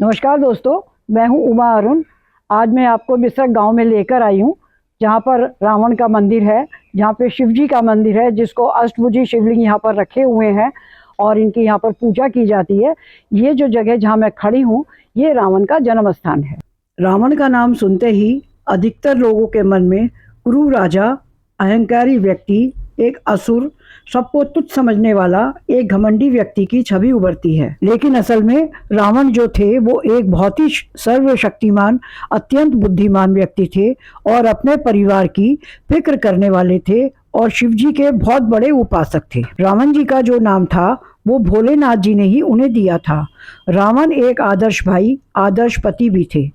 नमस्कार दोस्तों, मैं हूं उमा अरुण। आज मैं आपको बिसरक गांव में लेकर आई हूं, जहां पर रावण का मंदिर है, जहां पे शिव जी का मंदिर है, जिसको अष्टभुजी शिवलिंग यहां पर रखे हुए हैं और इनकी यहां पर पूजा की जाती है। ये जो जगह जहां मैं खड़ी हूं, ये रावण का जन्म स्थान है। रावण का नाम सुनते ही अधिकतर लोगों के मन में क्रूर राजा, अहंकारी व्यक्ति, एक असुर, सबको तुच्छ समझने वाला एक घमंडी व्यक्ति की छवि उभरती है। लेकिन असल में रावण जो थे वो एक बहुत ही सर्वशक्तिमान, अत्यंत बुद्धिमान व्यक्ति थे और अपने परिवार की फिक्र करने वाले थे और शिव जी के बहुत बड़े उपासक थे। रावण जी का जो नाम था वो भोलेनाथ जी ने ही उन्हें दिया था। रावण एक आदर्श भाई, आदर्श पति भी थे।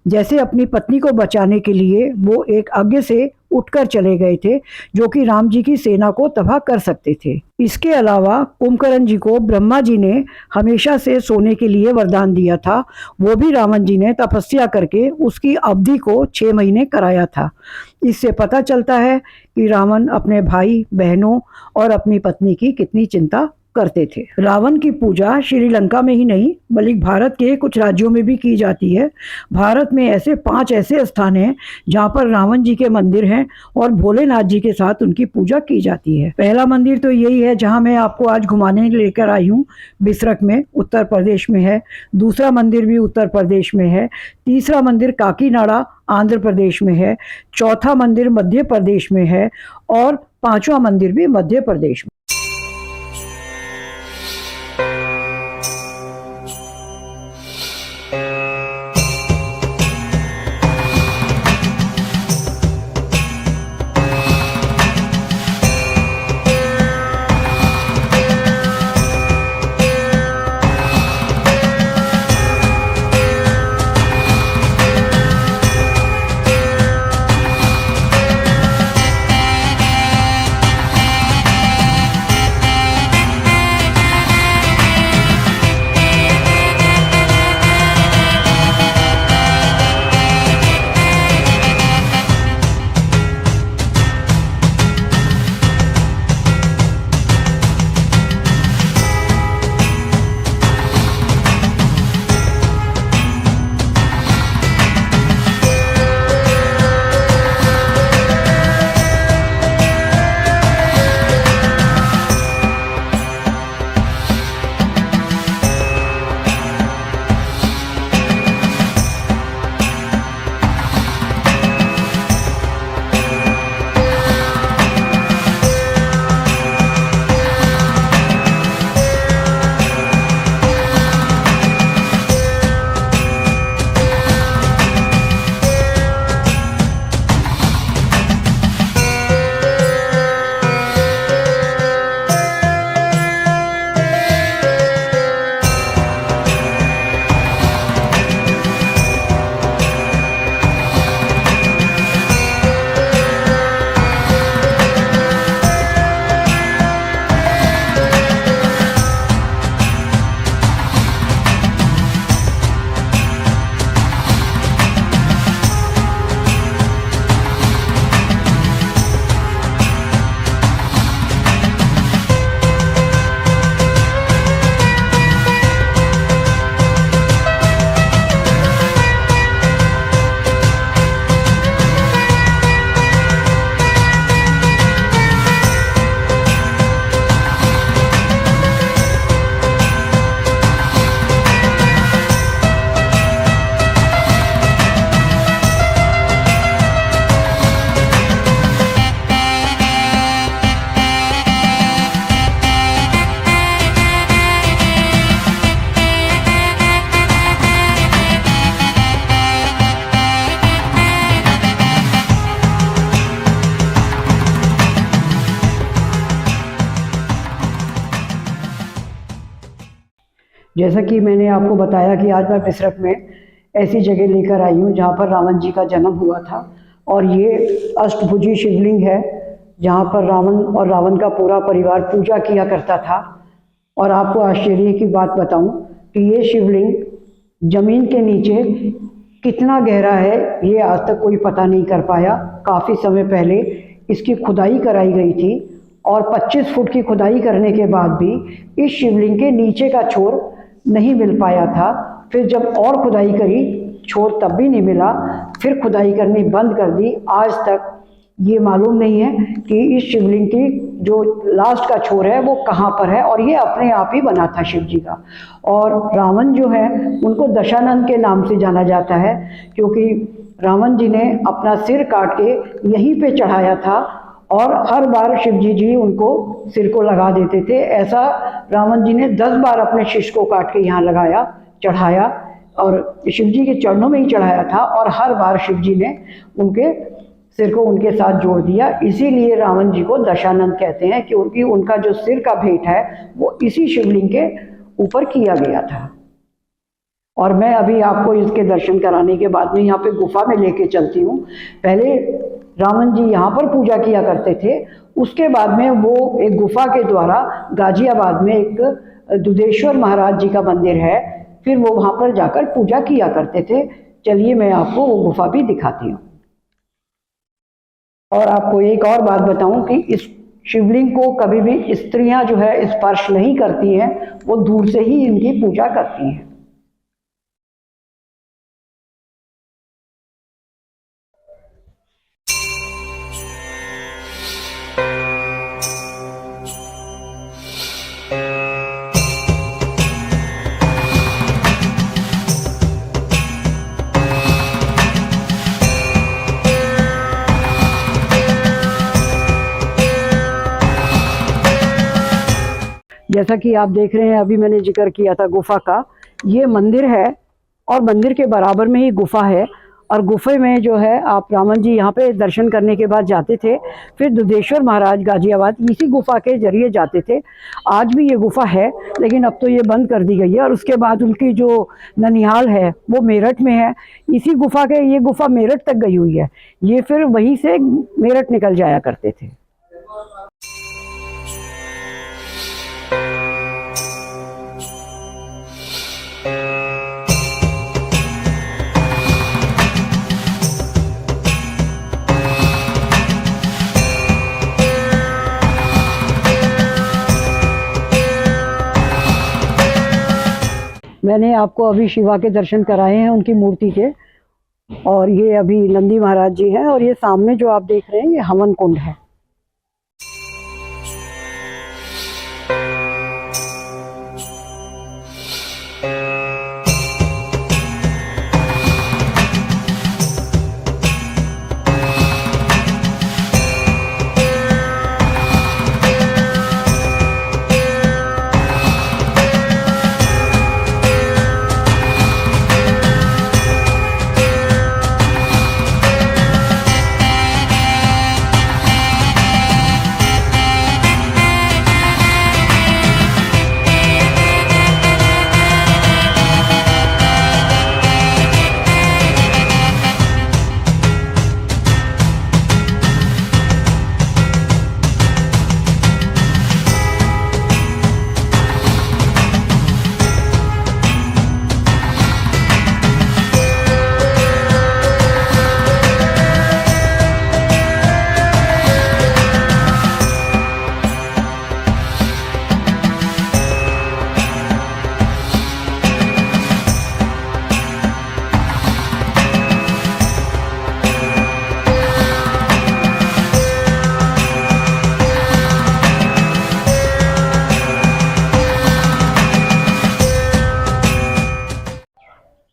जैसे अपनी पत्नी को बचाने के लिए वो एक आगे से उठकर चले गए थे, जो कि राम जी की सेना को तबाह कर सकते थे। इसके अलावा कुंभकर्ण जी को ब्रह्मा जी ने हमेशा से सोने के लिए वरदान दिया था। वो भी रावण जी ने तपस्या करके उसकी अवधि को 6 महीने कराया था। इससे पता चलता है कि रावण अपने भाई बहनों और अपनी पत्नी की कितनी चिंता करते थे। रावण की पूजा श्रीलंका में ही नहीं बल्कि भारत के कुछ राज्यों में भी की जाती है। भारत में ऐसे 5 ऐसे स्थान हैं जहाँ पर रावण जी के मंदिर हैं और भोलेनाथ जी के साथ उनकी पूजा की जाती है। पहला मंदिर तो यही है जहाँ मैं आपको आज घुमाने लेकर आई हूँ, बिसरक में, उत्तर प्रदेश में है। दूसरा मंदिर भी उत्तर प्रदेश में है। तीसरा मंदिर काकीनाडा, आंध्र प्रदेश में है। चौथा मंदिर मध्य प्रदेश में है और 5वां मंदिर भी मध्य प्रदेश में। जैसा कि मैंने आपको बताया कि आज मैं बिसरक में ऐसी जगह लेकर आई हूँ जहाँ पर रावण जी का जन्म हुआ था और ये अष्टभुजी शिवलिंग है जहाँ पर रावण और रावण का पूरा परिवार पूजा किया करता था। और आपको आश्चर्य की बात बताऊं कि ये शिवलिंग जमीन के नीचे कितना गहरा है ये आज तक कोई पता नहीं कर पाया। काफ़ी समय पहले इसकी खुदाई कराई गई थी और 25 फुट की खुदाई करने के बाद भी इस शिवलिंग के नीचे का छोर नहीं मिल पाया था फिर जब और खुदाई करी, छोर तब भी नहीं मिला, फिर खुदाई करनी बंद कर दी। आज तक ये मालूम नहीं है कि इस शिवलिंग की जो लास्ट का छोर है वो कहाँ पर है, और ये अपने आप ही बना था शिव जी का। और रावण जो है उनको दशानन के नाम से जाना जाता है, क्योंकि रावण जी ने अपना सिर काट के यहीं पे चढ़ाया था, और हर बार शिव जी उनको सिर को लगा देते थे। ऐसा रावण जी ने 10 बार अपने शीश को काट के यहाँ लगाया, चढ़ाया, और शिव जी के चरणों में ही चढ़ाया था, और हर बार शिव जी ने उनके सिर को उनके साथ जोड़ दिया। इसीलिए रावण जी को दशानंद कहते हैं, क्योंकि उनका जो सिर का भेंट है वो इसी शिवलिंग के ऊपर किया गया था। और मैं अभी आपको इसके दर्शन कराने के बाद में यहाँ पे गुफा में लेके चलती हूँ। पहले रावण जी यहाँ पर पूजा किया करते थे, उसके बाद में वो एक गुफा के द्वारा गाजियाबाद में एक दुधेश्वर महाराज जी का मंदिर है, फिर वो वहाँ पर जाकर पूजा किया करते थे। चलिए मैं आपको वो गुफा भी दिखाती हूँ। और आपको एक और बात बताऊं कि इस शिवलिंग को कभी भी स्त्रियां जो है स्पर्श नहीं करती हैं, वो दूर से ही इनकी पूजा करती हैं। जैसा कि आप देख रहे हैं, अभी मैंने जिक्र किया था गुफा का, ये मंदिर है और मंदिर के बराबर में ही गुफा है। और गुफे में जो है आप रावण जी यहाँ पे दर्शन करने के बाद जाते थे, फिर दुधेश्वर महाराज गाजियाबाद इसी गुफा के जरिए जाते थे। आज भी ये गुफा है, लेकिन अब तो ये बंद कर दी गई है। और उसके बाद उनकी जो ननिहाल है वो मेरठ में है। इसी गुफा के ये गुफा मेरठ तक गई हुई है, ये फिर वहीं से मेरठ निकल जाया करते थे। मैंने आपको अभी शिवा के दर्शन कराए हैं, उनकी मूर्ति के। और ये अभी नंदी महाराज जी हैं, और ये सामने जो आप देख रहे हैं ये हवन कुंड है।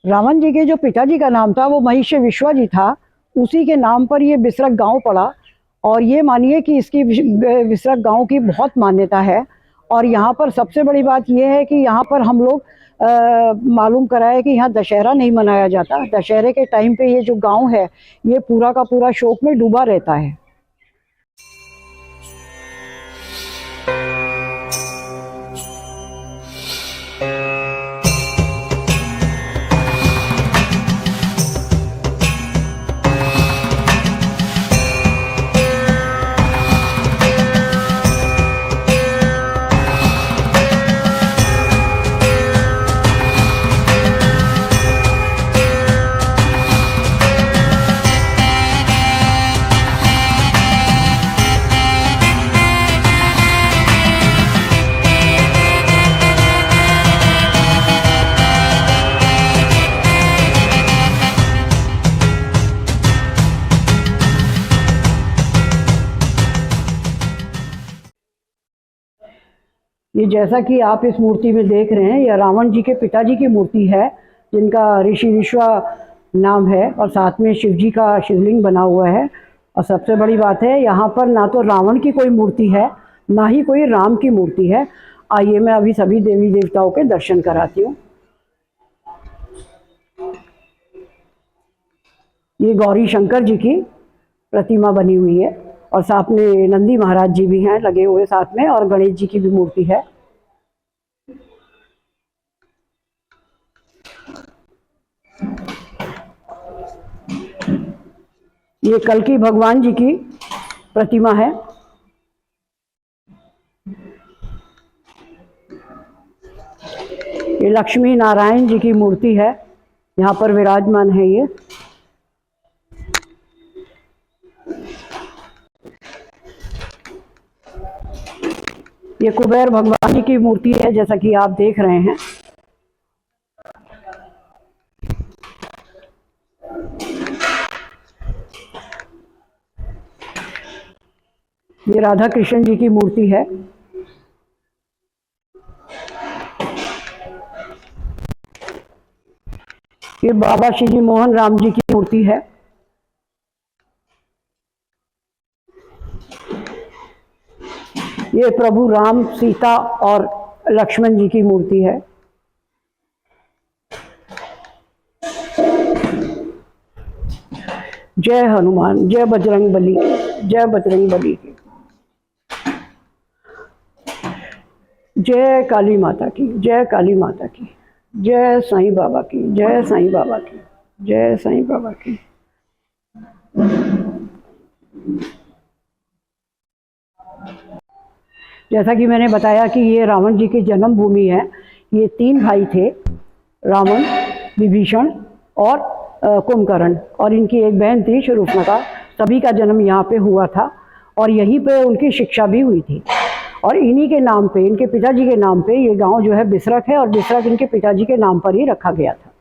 रावण जी के जो पिताजी का नाम था वो महिष्य विश्वा जी था, उसी के नाम पर ये बिसरक गांव पड़ा। और ये मानिए कि इसकी बिसरक गांव की बहुत मान्यता है। और यहाँ पर सबसे बड़ी बात ये है कि यहाँ पर हम लोग मालूम करा है कि यहाँ दशहरा नहीं मनाया जाता। दशहरे के टाइम पे ये जो गांव है ये पूरा का पूरा शोक में डूबा रहता है। ये जैसा कि आप इस मूर्ति में देख रहे हैं, यह रावण जी के पिताजी की मूर्ति है, जिनका ऋषि विश्वा नाम है, और साथ में शिव जी का शिवलिंग बना हुआ है। और सबसे बड़ी बात है, यहाँ पर ना तो रावण की कोई मूर्ति है, ना ही कोई राम की मूर्ति है। आइए मैं अभी सभी देवी देवताओं के दर्शन कराती हूँ। ये गौरी शंकर जी की प्रतिमा बनी हुई है, और साथ में नंदी महाराज जी भी हैं लगे हुए साथ में, और गणेश जी की भी मूर्ति है। ये कल्कि भगवान जी की प्रतिमा है। ये लक्ष्मी नारायण जी की मूर्ति है, यहाँ पर विराजमान है। ये कुबेर भगवान जी की मूर्ति है, जैसा कि आप देख रहे हैं। ये राधा कृष्ण जी की मूर्ति है। ये बाबा श्री मोहन राम जी की मूर्ति है। ये प्रभु राम, सीता और लक्ष्मण जी की मूर्ति है। जय हनुमान, जय बजरंग बली, जय बजरंग बली की, जय काली माता की, जय काली माता की, जय साईं बाबा की, जय साईं बाबा की, जय साईं बाबा की। जैसा कि मैंने बताया कि ये रावण जी की जन्मभूमि है। ये 3 भाई थे, रावण, विभीषण और कुंभकर्ण, और इनकी एक बहन थी शूर्पणखा। सभी का जन्म यहाँ पे हुआ था, और यहीं पे उनकी शिक्षा भी हुई थी। और इन्हीं के नाम पे, इनके पिताजी के नाम पे ये गांव जो है बिसरख है, और बिसरख इनके पिताजी के नाम पर ही रखा गया था।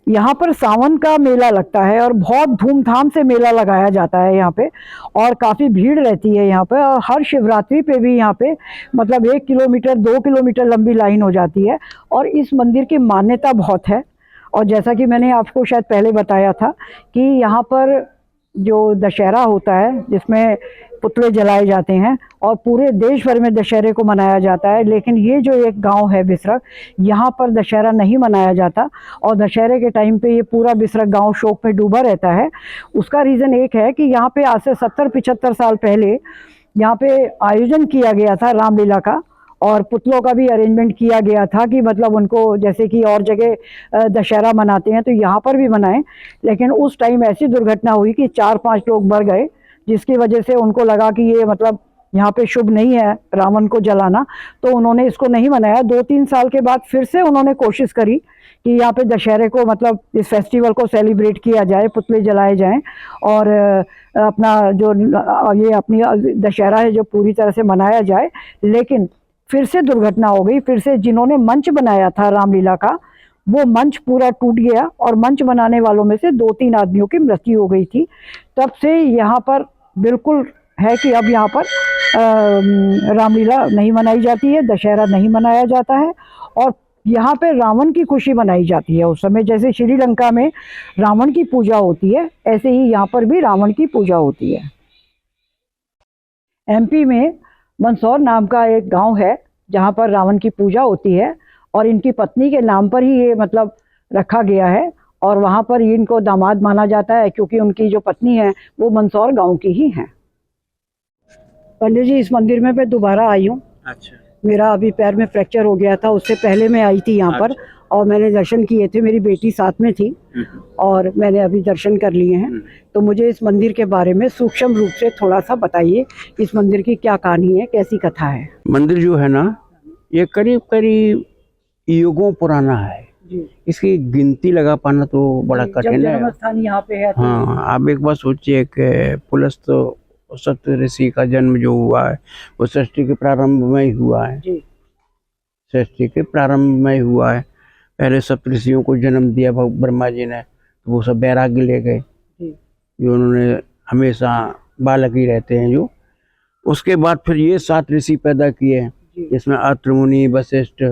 यहाँ पर सावन का मेला लगता है, और बहुत धूमधाम से मेला लगाया जाता है यहाँ पे, और काफ़ी भीड़ रहती है यहाँ पे। और हर शिवरात्रि पे भी यहाँ पे मतलब 1 किलोमीटर 2 किलोमीटर लंबी लाइन हो जाती है। और इस मंदिर की मान्यता बहुत है। और जैसा कि मैंने आपको शायद पहले बताया था कि यहाँ पर जो दशहरा होता है, जिसमें पुतले जलाए जाते हैं, और पूरे देश भर में दशहरे को मनाया जाता है, लेकिन ये जो एक गांव है बिसरख, यहाँ पर दशहरा नहीं मनाया जाता। और दशहरे के टाइम पे ये पूरा बिसरख गांव शोक में डूबा रहता है। उसका रीज़न एक है कि यहाँ पे आज से 70-75 साल पहले यहाँ पे आयोजन किया गया था रामलीला का, और पुतलों का भी अरेंजमेंट किया गया था कि मतलब उनको, जैसे कि और जगह दशहरा मनाते हैं तो यहाँ पर भी मनाएं। लेकिन उस टाइम ऐसी दुर्घटना हुई कि 4-5 लोग मर गए, जिसकी वजह से उनको लगा कि ये मतलब यहाँ पे शुभ नहीं है रावण को जलाना, तो उन्होंने इसको नहीं मनाया। 2-3 साल के बाद फिर से उन्होंने कोशिश करी कि यहाँ पे दशहरे को, मतलब इस फेस्टिवल को सेलिब्रेट किया जाए, पुतले जलाए जाएं, और अपना जो ये अपनी दशहरा है जो पूरी तरह से मनाया जाए। लेकिन फिर से दुर्घटना हो गई। फिर से जिन्होंने मंच बनाया था रामलीला का, वो मंच पूरा टूट गया, और मंच बनाने वालों में से 2-3 आदमियों की मृत्यु हो गई थी। तब से यहाँ पर बिल्कुल है कि अब यहाँ पर रामलीला नहीं मनाई जाती है, दशहरा नहीं मनाया जाता है, और यहाँ पे रावण की खुशी मनाई जाती है। उस समय जैसे श्रीलंका में रावण की पूजा होती है, ऐसे ही यहाँ पर भी रावण की पूजा होती है। एमपी में मंदसौर नाम का एक गांव है जहाँ पर रावण की पूजा होती है, और इनकी पत्नी के नाम पर ही ये मतलब रखा गया है, और वहाँ पर इनको दामाद माना जाता है, क्योंकि उनकी जो पत्नी है वो मंदसौर गांव की ही हैं। पंडित जी, इस मंदिर में मैं दोबारा आई हूँ। अच्छा। मेरा अभी पैर में फ्रैक्चर हो गया था, उससे पहले मैं आई थी यहाँ पर, और मैंने दर्शन किए थे, मेरी बेटी साथ में थी और मैंने अभी दर्शन कर लिए हैं। तो मुझे इस मंदिर के बारे में सूक्ष्म रूप से थोड़ा सा बताइए, इस मंदिर की क्या कहानी है, कैसी कथा है। मंदिर जो है ना, ये करीब करीब युगों पुराना है जी। इसकी गिनती लगा पाना तो बड़ा कठिन है। जन्म स्थान यहाँ पे है तो हाँ, आप एक बार सोचिए कि पुलस्त सप्त ऋषि का जन्म जो हुआ है वो सृष्टि के प्रारंभ में ही हुआ है। जी। सृष्टि के प्रारंभ में ही हुआ है। पहले सप्त ऋषियों को जन्म दिया ब्रह्मा जी ने, तो वो सब बैराग्य ले गए, जो उन्होंने हमेशा बालक ही रहते हैं जो। उसके बाद फिर ये 7 ऋषि पैदा किए, इसमें अत्रि मुनि, वशिष्ठ,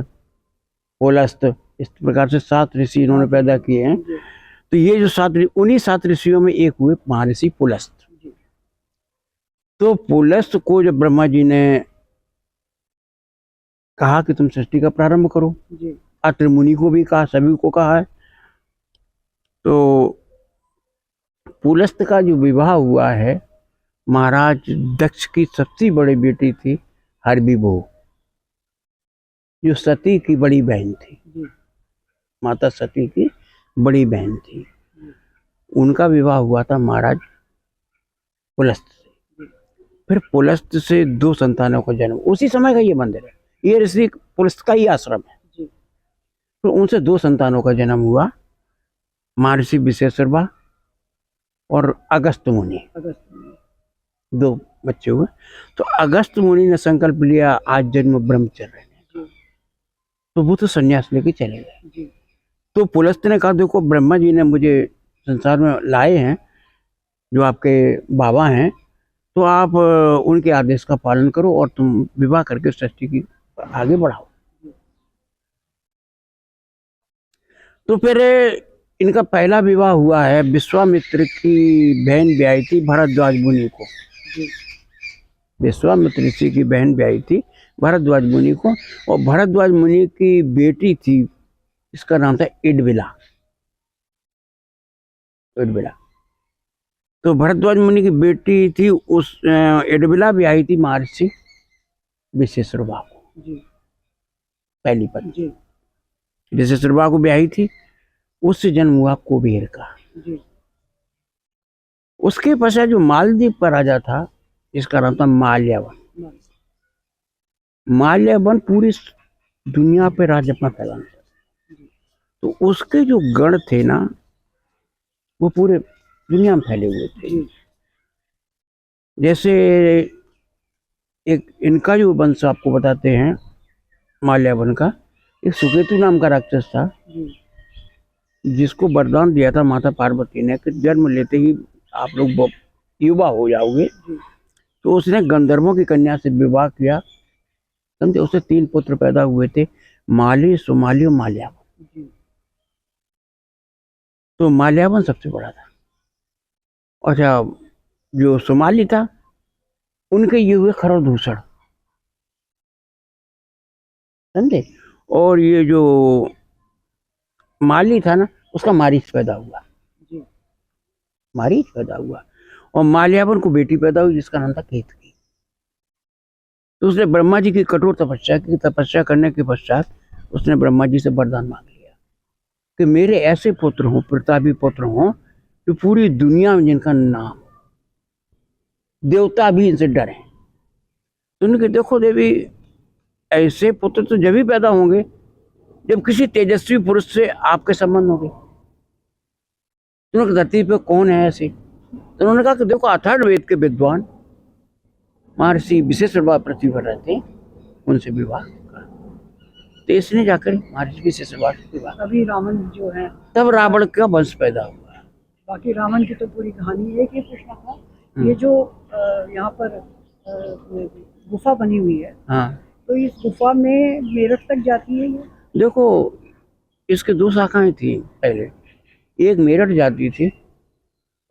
पुलस्त, इस प्रकार से 7 ऋषि इन्होंने पैदा किए हैं। तो ये जो 7 उन्हीं 7 ऋषियों में एक हुए महर्षि पुलस्त। तो पुलस्त को जब ब्रह्मा जी ने कहा कि तुम सृष्टि का प्रारंभ करो, अत्रि मुनि को भी कहा, सभी को कहा है। तो पुलस्त का जो विवाह हुआ है महाराज दक्ष की सबसे बड़ी बेटी थी हरबीबो, जो सती की बड़ी बहन थी, माता सती की बड़ी बहन थी। उनका विवाह हुआ था महाराज पुलस्त से। फिर पुलस्त से 2 संतानों का जन्म, उसी समय का ये मंदिर है, ये ऋषि पुलस्त का ही आश्रम है। तो उनसे 2 संतानों का जन्म हुआ, महर्षि विशेषरवा और अगस्त मुनि। 2 बच्चे हुए। तो अगस्त मुनि ने संकल्प लिया आज जन्म ब्रह्मचर्य, तो वो तो संन्यास लेके चले गए। तो पुलस्त ने कहा देखो ब्रह्मा जी ने मुझे संसार में लाए हैं, जो आपके बाबा हैं, तो आप उनके आदेश का पालन करो और तुम विवाह करके सृष्टि की आगे बढ़ाओ। तो फिर इनका पहला विवाह हुआ है, विश्वामित्र की बहन ब्याही थी भरद्वाज मुनि को। विश्वामित्र ऋषि की बहन ब्याही थी भरद्वाज मुनि को, और भरद्वाज मुनि की बेटी थी, इसका नाम था इडविला। तो भरद्वाज मुनि की बेटी थी, उस इडविला ब्याही थी महर्षि विशेषरवा को, पहली पत्नी विशेषरवा को ब्याही थी। उससे जन्म हुआ कुबेर का। उसके पश्चात जो मालदीव का राजा था, इसका नाम था माल्यावन। माल्यावन पूरी दुनिया पे राज्य अपना फैलाना था। तो उसके जो गण थे ना, वो पूरे दुनिया में फैले हुए थे। जैसे एक इनका जो वंश आपको बताते हैं माल्यावन का, एक सुकेतु नाम का राक्षस था, जिसको वरदान दिया था माता पार्वती ने कि जन्म लेते ही आप लोग युवा हो जाओगे। तो उसने गंधर्वों की कन्या से विवाह किया, समझे। उससे 3 पुत्र पैदा हुए थे, माली, सुमाली और माल्यावन। तो माल्यावन सबसे बड़ा था। अच्छा, जो सुमाली था उनके ये हुए खरदूषण, समझे। और ये जो माली था ना, उसका मारीच पैदा हुआ, मारीच पैदा हुआ। और माल्यावन को बेटी पैदा हुई जिसका नाम था केतकी। तो उसने ब्रह्मा जी की कठोर तपस्या की। तपस्या करने के पश्चात उसने ब्रह्मा जी से वरदान मांग लिया कि मेरे ऐसे पुत्र हों, प्रतापी पुत्र हों, जो पूरी दुनिया में जिनका नाम, देवता भी इनसे डरे। तो उन्होंने कहा देखो देवी, ऐसे पुत्र तो जब ही पैदा होंगे जब किसी तेजस्वी पुरुष से आपके संबंध होंगे। उन्होंने धरती पे कौन है ऐसे? तो उन्होंने कहा कि देखो अथर्व वेद के विद्वान महर्षि विशेषरवा पृथ्वी पर रहते हैं, उनसे विवाह करा। तो इसने जाकर महर्षि विशेषरवा से विवाह। अभी रावण जो है, तब रावण का वंश पैदा हुआ। बाकी रावण की तो पूरी कहानी है। कि पूछना था, ये जो यहाँ पर गुफा बनी हुई है, हाँ, तो इस गुफा में मेरठ तक जाती है ये? देखो, इसके 2 शाखाएं थी पहले, एक मेरठ जाती थी,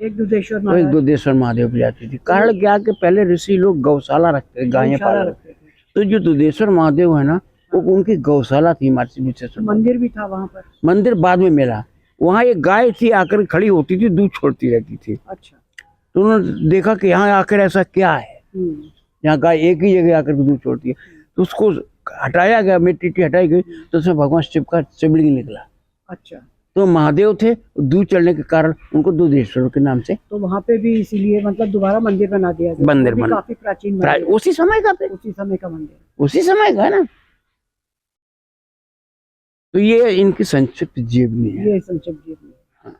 एक दुधेश्वर महादेव पे जाती थी। कारण क्या कि पहले ऋषि लोग गौशाला रखते थे, गायें पालते थे। तो जो दुधेश्वर महादेव है ना, वो उनकी गौशाला थी। महर्षि विशेषरवा मंदिर भी था वहाँ पर। मंदिर बाद में मिला। वहाँ एक गाय थी, आकर खड़ी होती थी, दूध छोड़ती रहती थी। अच्छा। तो उन्होंने देखा कि यहाँ आकर ऐसा क्या है, यहाँ गाय एक ही जगह आकर दूध छोड़ती है। तो उसको हटाया गया, मिट्टी हटाई गई, तो उसमें भगवान शिव का शिवलिंग निकला। अच्छा, तो महादेव थे, दूध चढ़ने के कारण उनको दूधेश्वर के नाम से तो वहाँ पे भी इसीलिए मतलब दोबारा मंदिर बना दिया गया। मंदिर वो भी बना। काफी प्राचीन मंदिर है, उसी समय का उसी समय का मंदिर। उसी समय का है ना। तो ये इनकी संक्षिप्त जीवनी है। ये संक्षिप्त जीवनी है।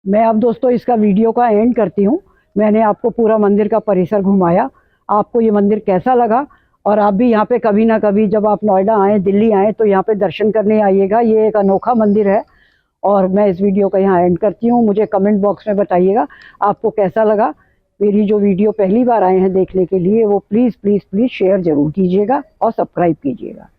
मैं अब दोस्तों इसका वीडियो का एंड करती हूँ। मैंने आपको पूरा मंदिर का परिसर घुमाया। आपको ये मंदिर कैसा लगा? और आप भी यहाँ पे कभी ना कभी जब आप नोएडा आए, दिल्ली आए, तो यहाँ पे दर्शन करने आइएगा। ये एक अनोखा मंदिर है। और मैं इस वीडियो का यहाँ एंड करती हूँ। मुझे कमेंट बॉक्स में बताइएगा आपको कैसा लगा। मेरी जो वीडियो पहली बार आए हैं देखने के लिए, वो प्लीज़ प्लीज़ प्लीज़ शेयर ज़रूर कीजिएगा और सब्सक्राइब कीजिएगा।